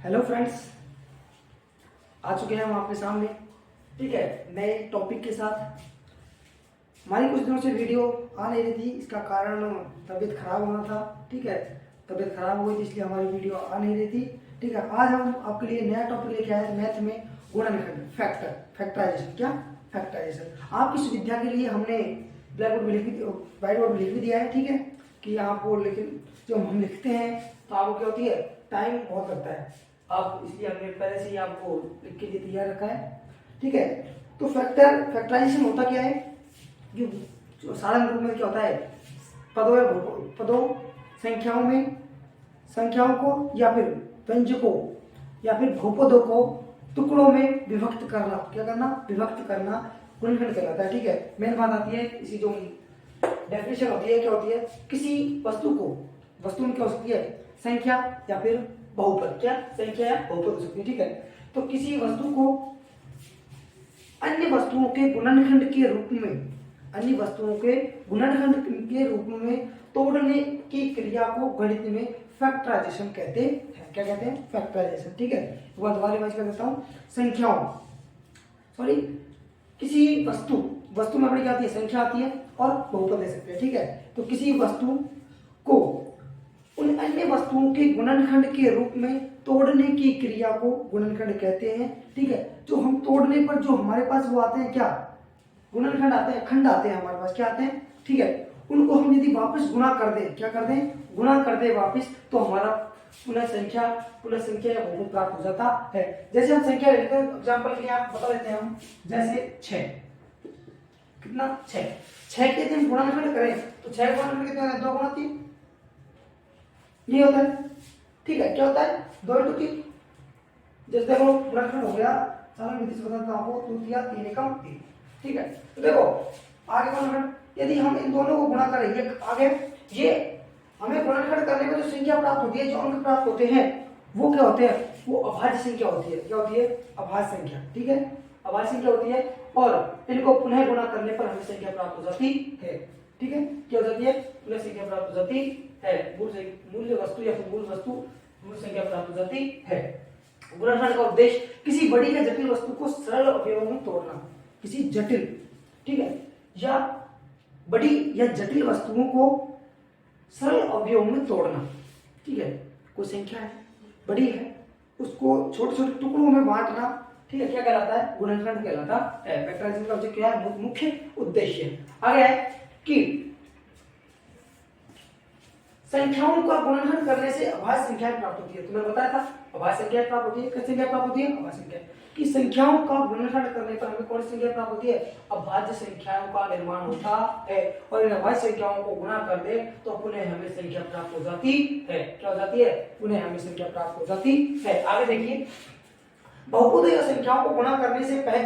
Hello friends, आ चुके हैं हम आपके सामने। ठीक है, नए टॉपिक के साथ। हमारी कुछ दिनों से वीडियो आ नहीं रही थी, इसका कारण तबीयत खराब होना था। ठीक है, तबीयत खराब हुई थी इसलिए हमारी वीडियो आ नहीं रही थी। ठीक है, आज हम आपके लिए नया टॉपिक लेके आए मैथ में, गुणनखंड, फैक्टराइजेशन। क्या फैक्टराइजेशन? आपकी सुविधा के लिए हमने ब्लैक बोर्ड में लिख भी, व्हाइट बोर्ड में लिख भी दिया है। ठीक है, कि आपको, लेकिन जब हम लिखते हैं तो आपको क्या होती है, टाइम बहुत लगता है। आप इसलिए हमने पहले से ही आपको लिख के लिए तैयार रखा है। ठीक है, तो फैक्टराइजेशन होता क्या है? जो साधारण रूप में क्या होता है, पदों संख्याओं को या फिर व्यंजकों या फिर बहुपदों को टुकड़ों में विभक्त करना। क्या करना? विभक्त करना गुणनखंड कहलाता है। ठीक है, मेन बात आती है, इसी जो डेफिनेशन होती है, क्या होती है, किसी वस्तु में क्या हो सकती है, संख्या या फिर बहुपद। क्या? संख्या या बहुपद हो सकती है। ठीक है, तो किसी वस्तु को अन्य वस्तुओं के गुणनखंड के रूप में तोड़ने की क्रिया को गणित में फैक्टराइजेशन कहते हैं। क्या कहते हैं? फैक्टराइजेशन। ठीक है, एक बार दोबारा रिवाइज कर देता हूँ। किसी वस्तु में अपनी क्या आती है, संख्या आती है और बहुपद ले सकते हैं। ठीक है, तो किसी वस्तु को उन अन्य वस्तुओं के गुणनखंड के रूप में तोड़ने की क्रिया को गुणनखंड कहते हैं। ठीक है, जो हम तोड़ने पर जो हमारे पास वो आते हैं, क्या गुणनखंड आते हैं, खंड आते हैं हमारे पास, क्या आते हैं। ठीक है, उनको हम यदि वापस गुणा कर दें, क्या कर दें, गुणा कर दें वापस, तो हमारा पुनः संख्या या बहुपद प्राप्त हो जाता है। जैसे हम संख्या लेते हैं, एग्जांपल के लिए आप बता देते हैं हम, जैसे 6। कितना? 6 के यदि हम गुणनखंड करें तो 6 गुणनखंड कितने होते हैं? 2 गुणा 3, ये होता है। ठीक है, क्या होता है, 2 × 3। जैसे देखो गुणनखंड हो गया, साधारण विधि से बताता हूं, 2 या 3 एकम 3। ठीक है, तो देखो आगे गुणनखंड, यदि हम इन दोनों को गुणा करें, ये आगे, ये हमें गुणनखंड करने में जो संख्या प्राप्त होती है, जो अंक प्राप्त होते हैं, वो क्या होते हैं, वो अभाज्य संख्या होती है। क्या होती है? अभाज्य संख्या। ठीक है, अभाज्य संख्या होती है, और इनको पुनः गुणा करने पर हमें संख्या प्राप्त हो जाती है। ठीक है, क्या हो जाती है, पुनः संख्या प्राप्त हो जाती है, मूल वस्तु या फिर मूल संख्या प्राप्त हो जाती है। गुणनखंड का उद्देश्य किसी बड़ी या जटिल वस्तु को सरल अवयवों में तोड़ना। किसी जटिल, ठीक है, या बड़ी या जटिल वस्तुओं को सरल अवयवों में तोड़ना। ठीक है, कोई संख्या है, बड़ी है, उसको छोटे छोटे टुकड़ों में बांटना। ठीक है, क्या कहलाता है? गुणनखंड कहलाता है। फैक्टराइजेशन का जो क्या है, मुख्य उद्देश्य आगे है कि संख्याओं का गुणनखंड करने से अभाज्य संख्याएं प्राप्त होती है। तुम्हें बताया था, अभाज्य संख्या प्राप्त होती है। किस संख्या प्राप्त होती है? अभाज्य संख्या। कि संख्याओं का गुणनखंड करने पर हमें कौन सी संख्या प्राप्त होती है? अभाज्य संख्याओं का निर्माण होता है। और इन अभाज्य संख्याओं को गुणा कर दे तो पुनः हमें संख्या प्राप्त हो जाती है। क्या हो जाती है? पुनः हमें संख्या प्राप्त हो जाती है। आगे देखिए, बहुपद या संख्याओं को गुणा करने से पहले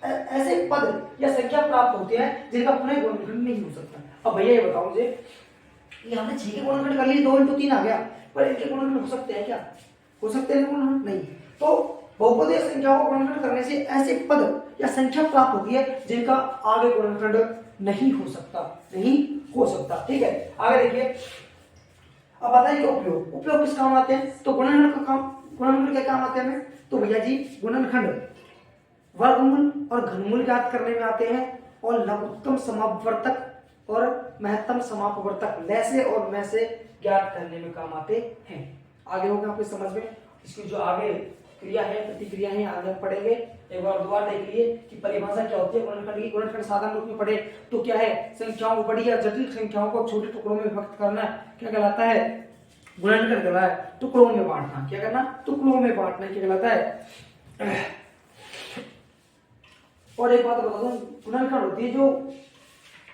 ऐसे पद या संख्या प्राप्त होते हैं जिनका पुनः गुणनखंड नहीं हो सकता। अब भैया ये बताओ मुझे, ये हमने 6 के गुणनखंड कर लिए, 2 × 3 आ गया, पर इनके गुणनखंड हो सकते हैं क्या? हो सकते हैं गुणनखंड? नहीं। तो बहुपद या संख्याओं को गुणनखंड करने से ऐसे पद या संख्या प्राप्त होती है जिनका आगे गुणनखंड नहीं हो सकता। ठीक है, आगे देखिए, अब आता है उपयोग किस काम आते हैं? तो गुणनखंड के काम आते हैं हमें। तो भैया जी, गुणनखंड वर्गमूल और घनमूल ज्ञात करने में आते हैं, और लघुत्तम समापवर्तक और महत्तम समापवर्तक लैसे और मैं से ज्ञात करने में काम आते हैं। आगे होगा आपके समझ में, इसकी जो आगे क्रिया है, प्रतिक्रिया है, आगे पढ़ेंगे। एक बार दोबारा देख लिए कि परिभाषा क्या होती है गुणनखंड की। गुणनखंड साधारण रूप में पढ़े तो क्या है, संख्याओं, बड़ी या जटिल संख्याओं को छोटे टुकड़ों में विभक्त करना, क्या कहलाता है? गुणनखंड कहलाता है। टुकड़ों में बांटना, क्या करना? टुकड़ों में बांटना, क्या कहलाता है? और एक बात बता दूं, गुणनखंड होती है जो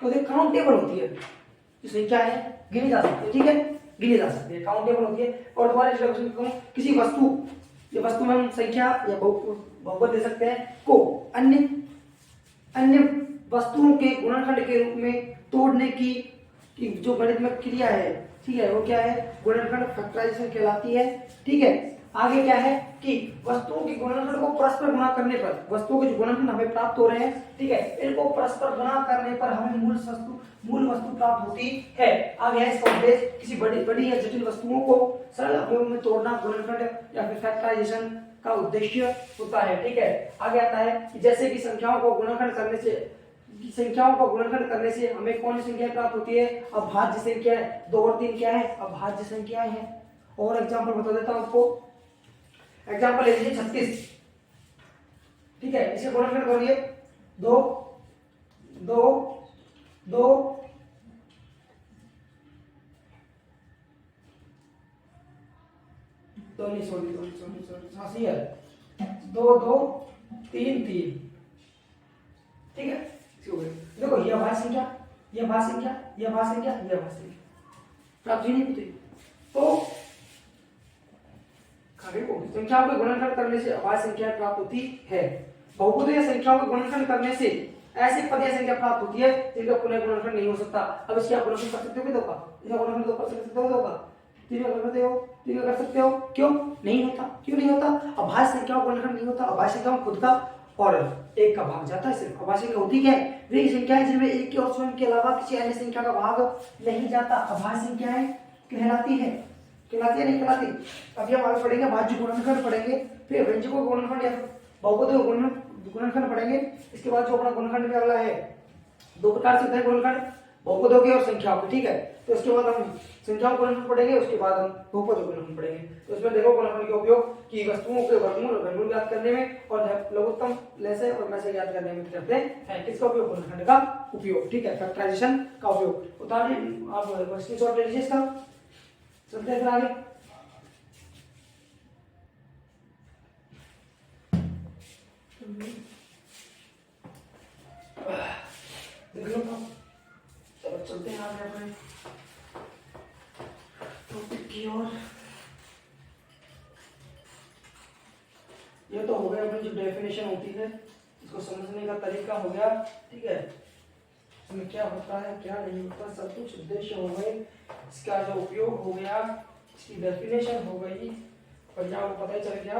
काउंटेबल होती है, जो संख्या है गिनी जा सकती है। ठीक है, गिनी जा सकती है, काउंटेबल होती है। और दोबारा किसी वस्तु में हम संख्या या बहुपद दे सकते हैं, को अन्य वस्तुओं के गुणनखंड के रूप में तोड़ने की जो गणित में क्रिया है, ठीक है, वो क्या है? गुणनखंड फैक्टराइजेशन कहलाती है। ठीक है, आगे क्या है कि वस्तुओं के गुणनखंड को परस्पर गुणा करने पर, वस्तुओं के जो गुणनखंड हमें प्राप्त हो रहे हैं, ठीक है, इनको परस्पर गुणा करने पर हमें मूल वस्तु प्राप्त होती है। आगे है इसका उद्देश्य, किसी बड़ी या जटिल वस्तुओं को सरल अवयवों में तोड़ना गुणनखंड या फिर फैक्टराइजेशन का उद्देश्य होता है। ठीक है, आगे आता है कि जैसे कि संख्याओं को गुणनखंड करने से हमें कौन सी संख्या प्राप्त होती है? अभाज्य संख्या। 2 और 3 क्या है? अभाज्य संख्याएं हैं। और एग्जांपल बता देता हूं आपको। एग्जांपल ले लीजिए 36। ठीक है, इसे गुणनखंड करिए। 2 2 2 सॉरी 2 2 3 3। ठीक है, देखो यह भाज्य संख्या, यह भाज्य संख्या, यह भाज्य संख्या, यह भाज्य संख्या प्राप्त ही नहीं होती। तो संख्याओं के गुणनखंड करने से अभाज्य संख्या प्राप्त होती है। बहुपदीय संख्याओं के गुणनखंड करने से ऐसे पद या संख्या प्राप्त होती है जिनका पुनः गुणनखंड नहीं हो सकता। अब इसके आप गुणनखंड कर सकते हो क्या? इसका गुणनखंड तो कर सकते हो, तीन कर सकते हो, क्यों नहीं होता? क्यों नहीं होता? अभाज्य संख्याओं का गुणनखंड नहीं होता। अभाज्य संख्याओं खुद का और एक का भाग जाता है। सिर्फ अभाज्य संख्या होती क्या है? वे संख्याएं जिनमें एक के और स्वयं के अलावा किसी अन्य संख्या का भाग नहीं जाता, अभाज्य संख्याएं कहलाती है। कहलाती है नहीं कहलाती? अभी हम आगे पढ़ेंगे भाज्य गुणनखंड पढ़ेंगे, फिर व्यंजकों का गुणनखंड या बहुपदों का गुणनखंड पढ़ेंगे। इसके बाद जो अपना गुणनखंड में अगला है, 2 प्रकार से होता है गुणनखंड, बहुपदों के और संख्याओं के। ठीक है, तो इसके बाद हम संख्याओं का गुणनखंड पढ़ेंगे, उसके बाद हम बहुपदों का गुणनखंड पढ़ेंगे। तो इसमें देखो गुणनखंड के उपयोग कि वस्तुओं के वर्गमूल और घनमूल ज्ञात करने में और लघुत्तम लसाअ और मैसे ज्ञात करने में करते हैं। किसका उपयोग? गुणनखंड का उपयोग। ठीक है, फैक्टराइजेशन का उपयोग। उतारिए आप स्क्रीनशॉट ले लीजिए इसका। चलते हैं फिर आगे। देख लो, चलो चलते हैं आगे अपने टॉपिक की ओर। ये तो हो गया अपनी जो डेफिनेशन होती है, इसको समझने का तरीका हो गया। ठीक है, इसमें क्या होता है क्या नहीं होता सब कुछ उद्देश्य हो गए, इसका जो उपयोग हो गया, इसकी डेफिनेशन हो गई, और यहाँ आपको पता ही चल गया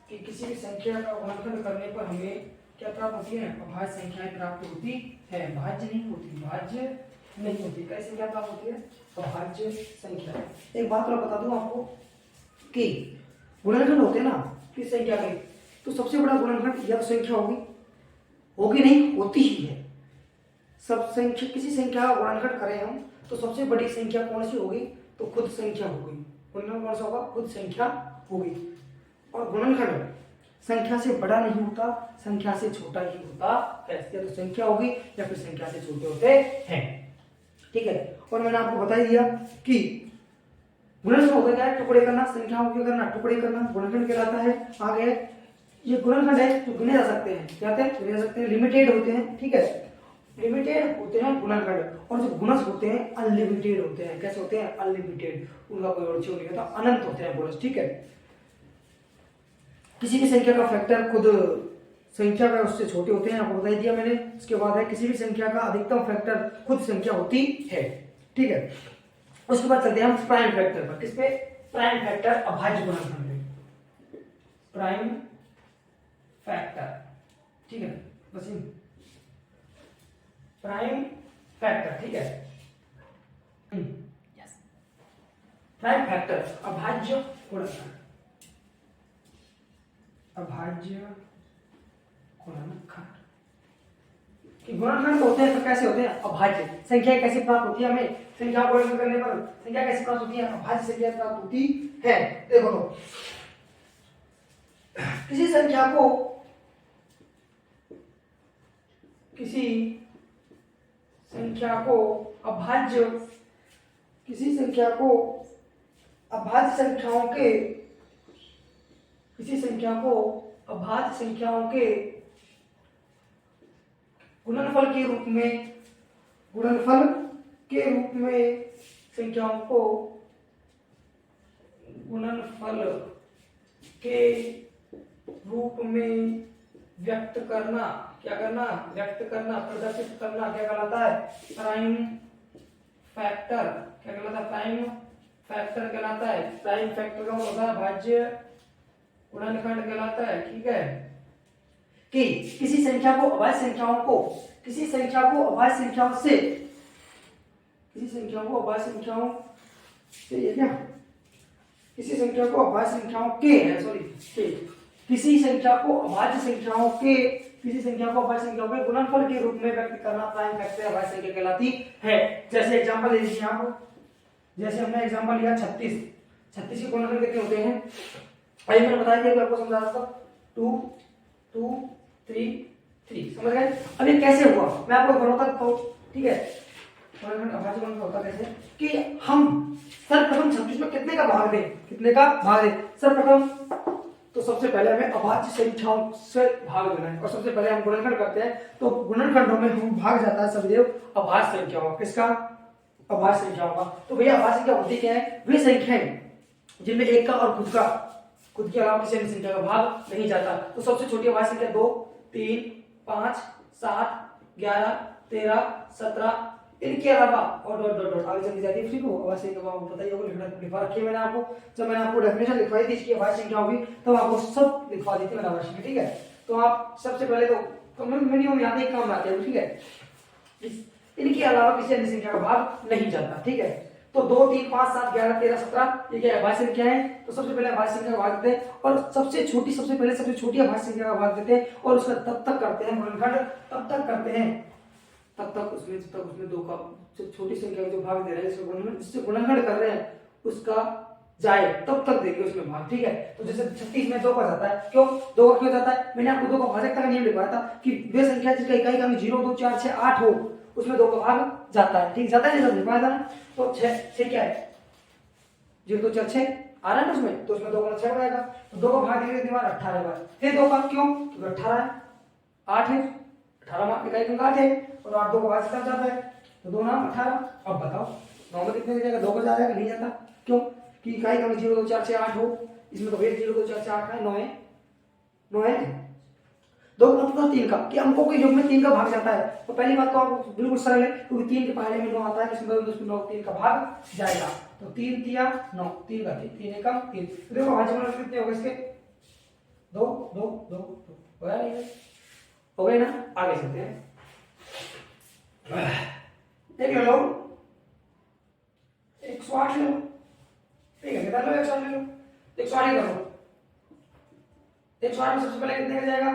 कि किसी भी संख्या का गुणनखंड करने पर हमें क्या प्राप्त होती है? अभाज्य संख्याएं प्राप्त होती है, भाज्य नहीं होती। भाज्य नहीं होती। कैसी संख्या प्राप्त होती है? अभाज्य संख्या। एक बात मैं बता दूं आपको कि गुणनखंड होते हैं ना किस संख्या के, तो सबसे बड़ा गुणनखंड या संख्या होगी नहीं, होती ही है। सब संख्या, किसी संख्या का गुणनखंड करें हम तो सबसे बड़ी संख्या कौन सी होगी? तो खुद संख्या होगी। गुणनखंड कौन सा होगा? खुद संख्या होगी। और गुणनखंड संख्या से बड़ा नहीं होता, संख्या से छोटा ही होता है। या तो संख्या होगी या फिर संख्या से छोटे होते हैं। ठीक है, और मैंने आपको बता ही दिया कि गुणनखंड होता क्या है? टुकड़े करना, संख्याओं के करना, टुकड़े करना गुणनखंड कहलाता है। आगे ये गुणनखंड है जो गिने जा सकते हैं, क्या होते हैं? गिने जा सकते हैं, लिमिटेड होते हैं। ठीक है, लिमिटेड होते हैं गुणनखंड, और जो गुणज होते हैं अनलिमिटेड होते हैं। कैसे होते हैं? अनलिमिटेड, उनका कोई और नहीं होता, अनंत होते हैं गुणज। ठीक है, किसी भी संख्या का फैक्टर खुद संख्या का उससे छोटे होते हैं, आपको बता दिया मैंने। उसके बाद है किसी भी संख्या का अधिकतम फैक्टर खुद संख्या होती है। ठीक है, उसके बाद चलते हैं हम प्राइम फैक्टर पर। किस पे? प्राइम फैक्टर अभाज्य गुणनखंड में। प्राइम फैक्टर, ठीक है, बस प्राइम फैक्टर। ठीक है, प्राइम फैक्टर अभाज्य गुणनखंड। अभाज्य गुणनखंड गुणनखंड होते हैं तो कैसे होते हैं? अभाज्य। संख्या कैसे प्राप्त होती है? हमें संख्या को गुणन करने पर संख्या कैसे प्राप्त होती है? अभाज्य संख्या प्राप्त होती है। देखो तो किसी संख्या को अभाज्य, किसी संख्या को अभाज्य संख्याओं के गुणनफल के रूप में संख्याओं को गुणनफल के रूप में व्यक्त करना, क्या करना? व्यक्त करना, प्रदर्शित करना, क्या कहलाता है? Prime factor. क्या कहलाता है? प्राइम फैक्टर कहलाता है। प्राइम फैक्टर का मतलब होता है भाज्य गुणनखंड कहलाता है। ठीक है, कि किसी संख्या को अभाज्य संख्याओं को किसी संख्या को अभाज्य संख्याओं से किसी संख्या को अभाज्य संख्याओं से ये क्या किसी संख्या को अभाज्य संख्याओं के किसी संख्या को अभाज्य संख्याओं के गुणनफल के रूप में व्यक्त करना प्राइम फैक्टर अभाज्य संख्या कहलाती है। जैसे एग्जांपल ले लीजिए आप, जैसे हमने एग्जांपल लिया 36 के गुणनफल कितने होते हैं, अभी मैंने बताया कि आपको समझा रहा था 2 2 3 3, समझ गए। अब ये कैसे हुआ मैं आपको बताता हूं। ठीक है, अभाज्य गुणनफल होता कैसे कि हम सर्वप्रथम 36 में कितने का भाग दें सर्वप्रथम तो सबसे पहले हमें अभाज्य संख्याओं से भाग देना है और सबसे पहले हम गुणनखंड करते हैं तो गुणनखंडों में हम भाग जाता है सदैव अभाज्य संख्याओं किसका अभाज्य संख्याओं का। तो भैया अभाज्य संख्या होती क्या है, वे संख्याएं जिनमें एक का और खुद के अलावा किसी अन्य संख्या का भाग नहीं जाता। तो सबसे छोटी अभाज्य संख्या 2 3 5 7 11 13 17 इनके अलावा और डॉट डॉट डॉट आगे चली जाती है। ठीक हो, अभाज्य संख्या का आपको पता ही होगा, लिखवा रखी है मैंने आपको। जब मैंने आपको डेफिनेशन लिखवाई थी इसकी अभाज्य संख्या होगी तब आपको सब लिखवा दी थी मैंने अभाज्य संख्या। ठीक है, तो आप सबसे पहले तो मिनिमम याद एक काम आते हैं। ठीक है, इनके अलावा किसी अन्य संख्या का भाग नहीं जाता। ठीक है, तो 2 3 5 7 11 13 17 ये क्या अभाज्य संख्या है। तो सबसे पहले अभाज्य संख्या का भाग देते हैं और सबसे छोटी अभाज्य संख्या का भाग देते हैं और उसका तब तक करते हैं गुणनखंड तब तक उसमें 2 का छोटी संख्या का जो भाग दे रहे हैं जिससे गुणनखंड कर रहे हैं उसका जाए तब तक देंगे उसमें भाग। ठीक है, तो जैसे 36 में 2 का जाता है, क्यों 2 का क्यों जाता है, मैंने आपको 2 का भाजकता का नियम लिखवाया था कि वे संख्या जिसका इकाई का 0 2 4 6 8 हो उसमें 2 का भाग जाता है। ठीक जाता है नहीं, सब लिखवाया था ना। तो 6 क्या है 0 2 4 6 आ रहा है ना उसमें, तो उसमें 2 का 6 हो जाएगा। तो 2 का भाग देंगे दीवार 18 बार, फिर 2 का क्यों क्योंकि 18 है 8 है 18 इकाई का 8 है और 8 2 का भाग जाता है तो 2 नाम 18। अब बताओ 9 में कितने जाएगा, 2 का जाएगा नहीं जाता, क्यों कि इकाई का 0 2 4 6 8 हो, इसमें तो वेट 0 2 4 6 8 है 9 है 2 का मतलब 3 का कि अंकों के योग में 3 का भाग जाता है। तो पहली बात तो आप बिल्कुल सरल है क्योंकि 3 के पहले में 9 आता है, इसमें 9 3 का भाग जाएगा तो 3 तिया 9 3 का 3 एकम 3। देखो भाज्य गुणनफल कितने हो गए इसके 2 2 2 हो गया नहीं हो गए ना। आगे चलते हैं, देख लो 108 ले लो, ठीक है कितना लो 108 ले लो, 108 कर लो। 108 में सबसे पहले कितने का जाएगा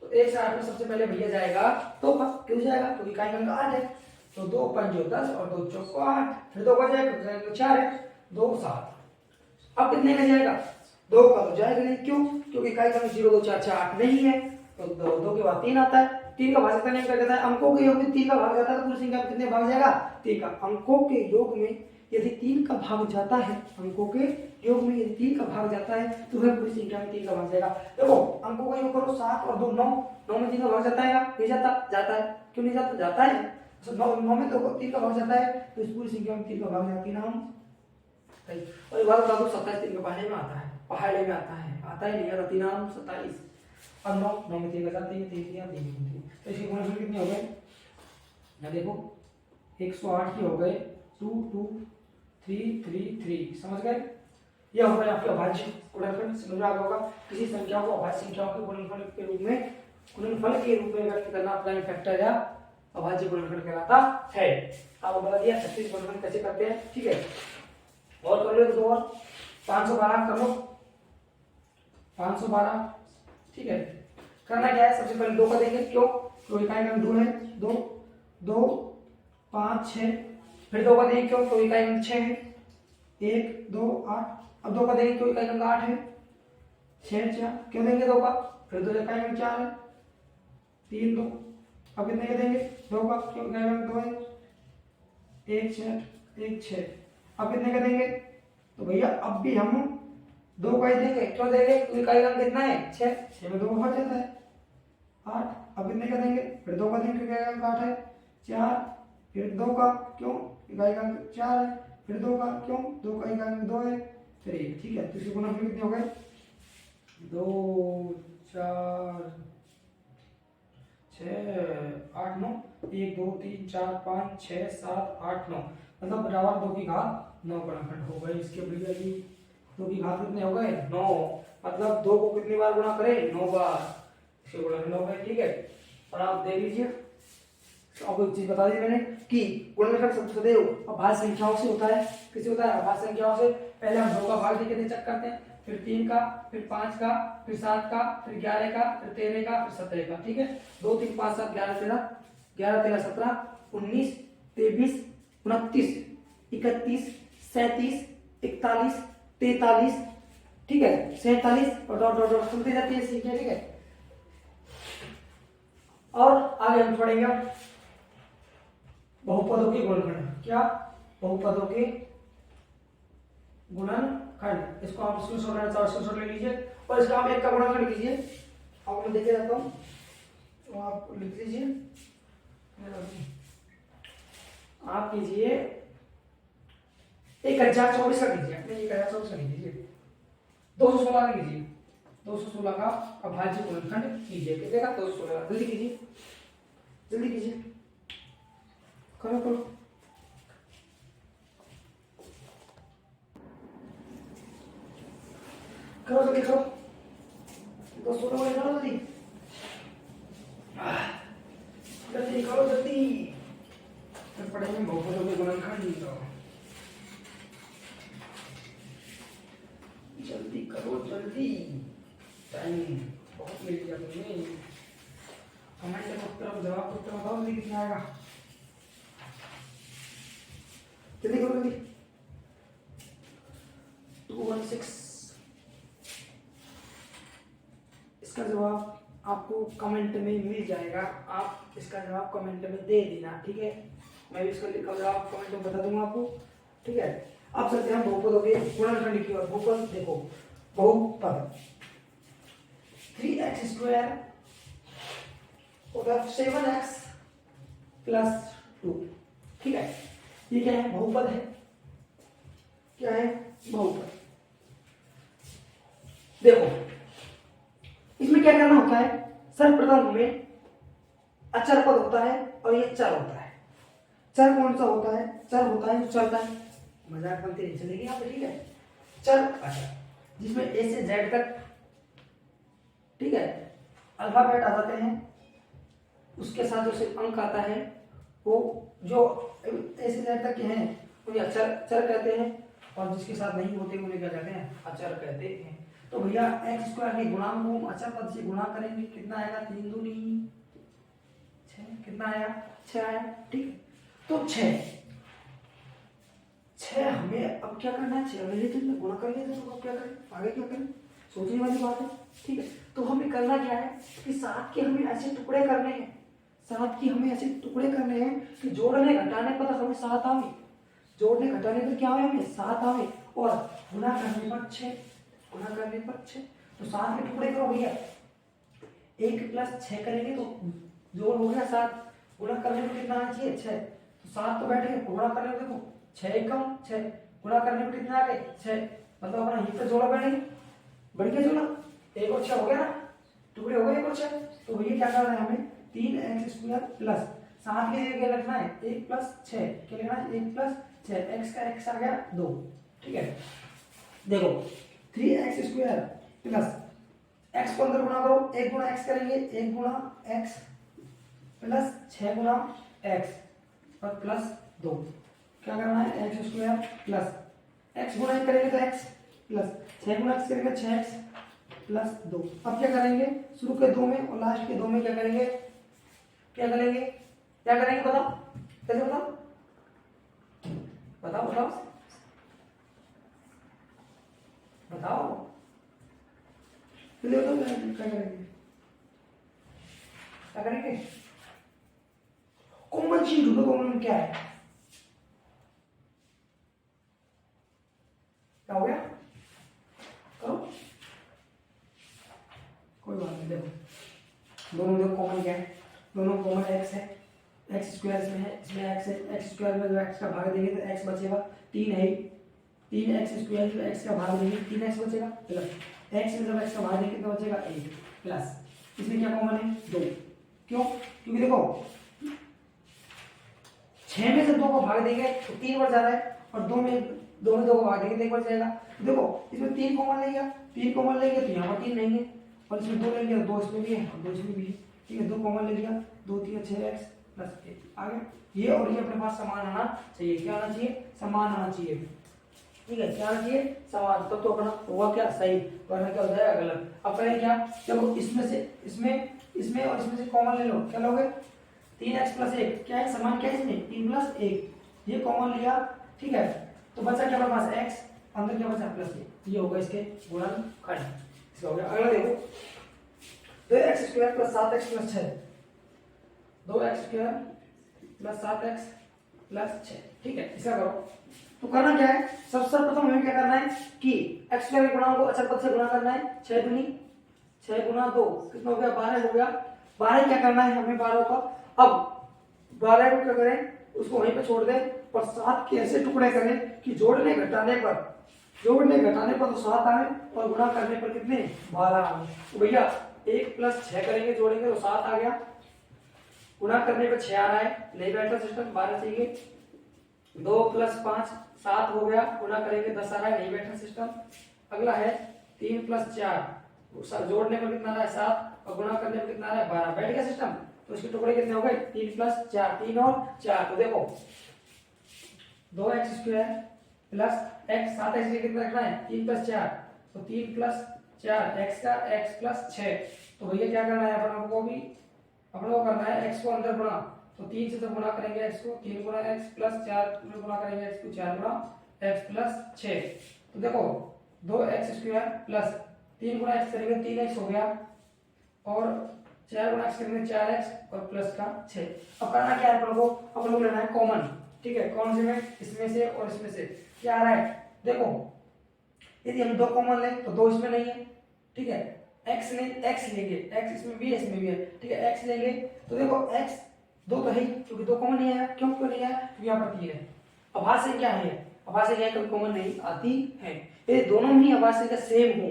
तो 108 में सबसे पहले भैया जाएगा तो क्यों जाएगा क्योंकि इकाई का अंक 8 है तो 2 5 10 और 2 चौको 8, फिर 2 का जाएगा तो 4 है 2 7। अब कितने का जाएगा 2 का तो जाएगा नहीं, क्यों क्योंकि इकाई का 0 2 4 6 8 नहीं है तो 2 के बाद 3 आता है। 3 का भाजक नहीं कर देता है, अंकों के योग में 3 का भाग जाता है तो पूरी संख्या में कितने भाग जाएगा 3 का। अंकों के योग में यदि 3 का भाग जाता है, अंकों के योग में यदि 3 का भाग जाता है तो वह पूरी संख्या में 3 का भाग जाएगा। देखो अंकों का योग करो 7 और 2 9, 9 में 3 का भाग जाता है नहीं जाता है, क्यों नहीं जाता जाता है, तो 9 में तो 3 का भाग जाता है तो इस पूरी संख्या में 3 का भाग जाती है ना। और एक बात बता दो 27 3 के पहाड़े में आता है, पहाड़े में आता है नहीं आता 3 नाम 27 और 9 में 3 का जाती है 3 3 3 तो इसके गुणनफल कितने हो गए ना, देखो 108 के हो गए 2 2 3 3 3, समझ गए। यह हो गया आपके अभाज्य गुणनफल, समझ में आ गया होगा। किसी संख्या को अभाज्य संख्याओं के गुणनफल के रूप में व्यक्त करना प्राइम फैक्टर या अभाज्य गुणनफल कहलाता है। आपको बता दिया 36 गुणनफल कैसे करते हैं। ठीक है, और कर लो तो और 512 कर लो 512। ठीक है, करना क्या है सबसे पहले 2 का देंगे, क्यों तो इकाई में 2 है 2 2 5 6, फिर 2 का देंगे क्यों तो इकाई में 6 है 1 2 8। अब 2 का देंगे क्यों इकाई में 8 है 6 4, क्यों देंगे 2 का फिर 2 इकाई में 4 है 3 2। अब कितने का देंगे 2 का क्यों इकाई में 2 है 1 6 1 6। अब कितने का देंगे तो भैया अब भी हम 2 का ही देंगे, क्यों देंगे तो इकाई का कितना है 6 में 2 का भाग जाता है 8। अब कितने का देंगे फिर 2 का देंगे इकाई का अंक 8 है 4, फिर 2 का क्यों इकाई का अंक 4 है, फिर 2 का क्यों 2 का इकाई अंक 2 है, फिर 1। ठीक है, तो इसके गुणनफल कितने हो गए 2 4 6 8 9 1 2 3 4 5 6 7 8 9 मतलब बराबर 2 की घात 9 गुणनखंड हो गए इसके भैया जी। 2 की घात कितने हो गए 9, मतलब 2 को कितनी बार गुणा करें 9 बार, इसके गुणा 9 है, ठीक है। और आप देख लीजिए, आपको एक चीज बता दी मैंने कि गुणनखंड सदैव अभाज्य संख्याओं से होता है। किससे होता है अभाज्य संख्याओं से। पहले हम 2 का भाग देके चेक करते हैं, फिर 3 का, फिर 5 का, फिर 7 का, फिर 11 का, फिर 13 का, फिर 17 का, ठीक है। 2 3 5 7 11 13, 11 13 17 19 23 29 31 37 41 43, ठीक है 47 और डॉट डॉट डॉट चलती जाती है संख्या, ठीक है। और आगे हम पढ़ेंगे बहुपदों के गुणनखंड। क्या बहुपदों के गुणनखंड, इसको आप स्क्रीनशॉट लेना चाहो स्क्रीनशॉट ले लीजिए और इसका आप एक का गुणनखंड कीजिए। आपको मैं देखे जाता हूँ तो आप लिख लीजिए, आप कीजिए 1024 का कीजिए, अपने 1024 का कीजिए, 216 का कीजिए, 216 का अभाज्य गुणनखंड कीजिए, कितने का 216 का, जल्दी कीजिए जल्दी कीजिए, करो करो करो जल्दी करो, 216 वाले करो जल्दी, जल्दी करो जल्दी, फिर पढ़ेंगे बहुपदों के गुणनखंड। जल्दी करो जल्दी, टाइम बहुत मिल गया तुम्हें। कमेंट में उत्तर जवाब उत्तर बताओ जल्दी कितना आएगा, जल्दी करो जल्दी। 216, इसका जवाब आपको कमेंट में मिल जाएगा, आप इसका जवाब कमेंट में दे देना, ठीक है। मैं भी इसका जवाब कमेंट में बता दूंगा आपको, ठीक है। अब चलते हैं बहुपदों के गुणनखंड की ओर। बहुपद देखो, बहुपद 3x² और 7x + 2, ठीक है। ये क्या है बहुपद है, क्या है बहुपद। देखो इसमें क्या करना होता है, सर्वप्रथम हमें अचर पद होता है और ये चर होता है। चर कौन सा होता है, चर होता है जो चलता है, मजाक बनती नहीं चलेगी यहाँ पे, ठीक है। चर अचर जिसमें ए से जेड तक, ठीक है, अल्फाबेट आ जाते हैं, उसके साथ जो सिर्फ अंक आता है वो जो ए से जेड तक के हैं उन्हें अचर चर कहते हैं, और जिसके साथ नहीं होते उन्हें क्या कहते हैं अचर कहते हैं। तो भैया x² के गुणांक को हम अचर पद से गुणा करेंगे, कितना आएगा 3 दूनी 6, कितना आया 6 आया, ठीक है। तो 6 हमें अब क्या करना है, 6 हमें तो गुणा कर लिया तो अब क्या करें, आगे क्या करें, सोचने वाली बात है, ठीक है। तो हमें करना क्या है कि 7 के हमें ऐसे टुकड़े करने हैं, 7 के हमें ऐसे टुकड़े करने हैं कि जोड़ने घटाने पर हमें 7 आवे, जोड़ने घटाने पर क्या आवे हमें 7 आवे, और गुणा करने पर 6, गुणा करने पर 6। तो 7 के टुकड़े करो भैया, 1 + 6 करेंगे तो जोड़ हो गया 7, गुणा करने पर कितना आना चाहिए 6, तो 7 तो बैठे गुणा करने पर देखो 6 कम 6, गुणा करने पर कितना आ गए 6, मतलब अपना यहीं पर जोड़ा बढ़ेंगे, बढ़ गया जोड़ा, 1 और 6 हो गया ना, टुकड़े हो गए 1 और 6। तो भैया क्या करना है हमें 3x² प्लस 7 के जगह क्या लिखना है 1 + 6, क्या लिखना है 1 + 6, x का x आ गया 2, ठीक है। देखो 3x² प्लस x को अंदर गुणा करो, 1 × x करेंगे, 1 × x प्लस 6 × x और प्लस 2, क्या करना है x² प्लस x गुणा करेंगे तो x प्लस 6 × x करेंगे 6x प्लस 2। अब क्या करेंगे शुरू के 2 में और लास्ट के 2 में क्या करेंगे, क्या करेंगे बताओ, कैसे बताओ बताओ बताओ बताओ, चलिए बताओ क्या करेंगे, क्या करेंगे, कॉमन चीज ढूंढो, कॉमन क्या है, क्या हो गया करो, कोई बात नहीं। देखो दोनों में कॉमन क्या है, दोनों कॉमन x है, x² इसमें है, इसमें x है, x² में जो x का भाग देंगे तो x बचेगा 3 है, 3x² में x का भाग देंगे 3x बचेगा, प्लस x में जब x का भाग देंगे कितना बचेगा 1, प्लस इसमें क्या कॉमन है 2, क्यों, क्योंकि देखो 6 में से 2 को भाग देंगे तो 3 बच जा रहा है, और 2 में दो में दो को भाग देंगे तो एक बच जाएगा। देखो इसमें 3 कॉमन ले गया, 3 कॉमन ले गया तो यहाँ पर 3 लेंगे, और इसमें 2 ले लिया, 2 इसमें भी है और 2 इसमें भी है, ठीक है। 2 कॉमन ले लिया, 2 3 6x प्लस 1 आ गया। ये और ये अपने पास समान आना चाहिए। क्या आना चाहिए? समान आना चाहिए, ठीक है। क्या आना चाहिए? समान। तब तो अपना हुआ क्या? सही, वरना क्या हो जाएगा? गलत। अब पहले क्या, देखो इसमें से इसमें और इसमें से कॉमन ले लो, क्या लोगे? 3x प्लस 1 क्या है? समान क्या है इसमें? 3 प्लस 1, ये कॉमन लिया, ठीक है। तो बचा क्या हमारे पास? x, अंदर क्या बचा? प्लस 1, ये होगा इसके गुणनखंड। इसका हो गया। अगला देखो 2x square plus 7x plus 6, 2x square plus 7x plus 6, ठीक है। इसका करो तो करना क्या है? सबसे प्रथम हमें क्या करना है कि x स्क्वायर के गुणांक को अचर पद से गुणा करना है। 6 दूनी 6 गुना 2 कितना हो गया? 12 हो गया। 12 क्या करना है हमें? 12 का। अब 12 को क्या करें? उसको वहीं पे छोड़ दें और 7 के ऐसे टुकड़े करें कि जोड़ने घटाने पर तो 7 आए और गुणा करने पर कितने? 12 आए। तो भैया 1 प्लस 6 करेंगे, जोड़ेंगे तो 7 आ गया, गुणा करने पर 6 आ रहा है, नहीं बैठा सिस्टम, 12 चाहिए। 2 प्लस 5 7 हो गया, गुणा करेंगे 10 आ रहा है, नहीं बैठा सिस्टम। अगला है 3 प्लस 4, जोड़ने पर कितना आ रहा है? 7 और गुणा करने पर कितना आ रहा है? 12, बैठ गया सिस्टम। तो इसके टुकड़े कितने हो गए? 3 प्लस 4, 3 और 4। तो देखो 2x square plus x, 7x के कितना रखना है? 3 प्लस 4, तो 3 प्लस 4 x का x प्लस 6। तो भैया क्या करना है अपन को? भी अपन को करना है x को अंदर गुणा, तो 3 से तो गुणा करेंगे x को, 3 गुणा x प्लस 4 में गुणा करेंगे x को, 4 गुणा x प्लस 6। तो देखो 2x स्क्वायर प्लस 3 गुणा x करेंगे 3x हो गया, और 4 गुणा x करेंगे 4x और प्लस का 6। अब करना क्या है अपन को? अपन को लेना है कॉमन, ठीक है। कौन से में? इसमें से और इसमें से। क्या आ रहा है? देखो यदि हम 2 कॉमन लें तो 2 इसमें नहीं है, ठीक है। x लेंगे, x इसमें भी है इसमें भी है, ठीक है। x लेंगे तो देखो x 2 तो है ही, क्योंकि 2 कॉमन नहीं आया। क्यों नहीं आया? क्योंकि यहाँ पर 3 है। अभाज्य संख्या है, अभाज्य संख्या कभी कॉमन नहीं आती है। यदि दोनों ही अभाज्य संख्या सेम हो,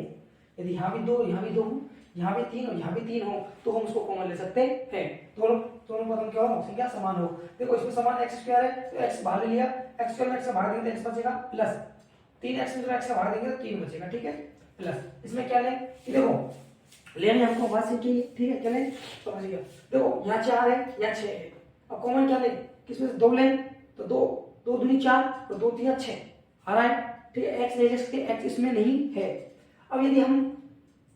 यदि यहाँ भी 2 यहाँ भी 2 हो, यहाँ भी 3 और यहाँ भी 3 हो, तो हम उसको कॉमन ले सकते हैं। दोनों पदों क्या हो? संख्या समान हो। देखो इसमें समान x स्क्वायर है तो x बाहर ले लिया, x स्क्वायर में x से भाग देंगे तो x बचेगा, प्लस 3x में x से भाग देंगे तो 3 बचेगा, ठीक है। प्लस इसमें क्या लें कि देखो लेने हमको अभाज्य संख्या, ठीक है। क्या लें? तो समझ गया। देखो यहाँ 4 है, यहाँ 6 है। अब कॉमन क्या लें? किसमें से 2 लें, तो 2 दूनी 4 और 2 3 6 आ रहा है, ठीक है। x ले सकते, x इसमें नहीं है। अब यदि हम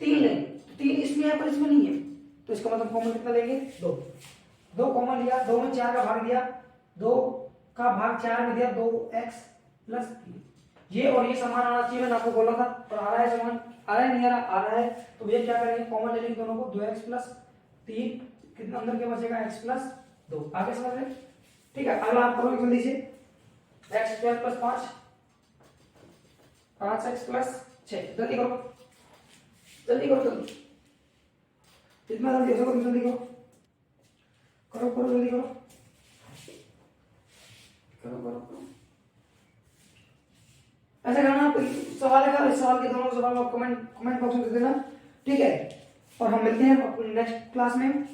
3 लें तो 3 इसमें है पर इसमें नहीं है, तो इसका मतलब कॉमन कितना लेंगे? 2 कॉमन लिया, 2 में 4 का भाग दिया, 2 का भाग 4 में दिया, 2x प्लस 3। ये और ये समान आना चाहिए, मैंने आपको बोला था। और आ रहा है समान? आ रहा है नहीं आ रहा? आ रहा है। तो ये क्या करेंगे? कॉमन ले लेंगे दोनों को, 2x प्लस 3, कितना अंदर क्या बचेगा? x plus 2। आगे समझ रहे? ठीक है। अगला आप करोगे जल्दी से, x square plus 5, 5x plus 6। जल्दी करो जल्दी करो, जल्दी जितना जल्दी हो सको जल्दी करो, करो जल्दी करो, करो। ऐसा करना, आप सवाल है इस सवाल के दोनों सवाल आप कमेंट बॉक्स में दे देना, ठीक है। और हम मिलते हैं अपनी नेक्स्ट क्लास में।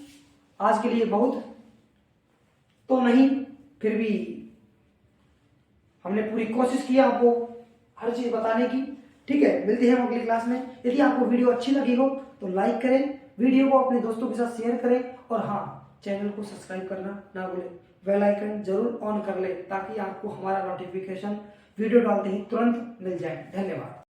आज के लिए बहुत तो नहीं, फिर भी हमने पूरी कोशिश की आपको हर चीज बताने की, ठीक है। मिलते हैं हम अगली क्लास में। यदि आपको वीडियो अच्छी लगी हो तो लाइक करें, वीडियो को अपने दोस्तों के साथ शेयर करें, और हाँ, चैनल को सब्सक्राइब करना ना भूलें। बेल आइकन जरूर ऑन कर लें ताकि आपको हमारा नोटिफिकेशन वीडियो डालते ही तुरंत मिल जाए। धन्यवाद।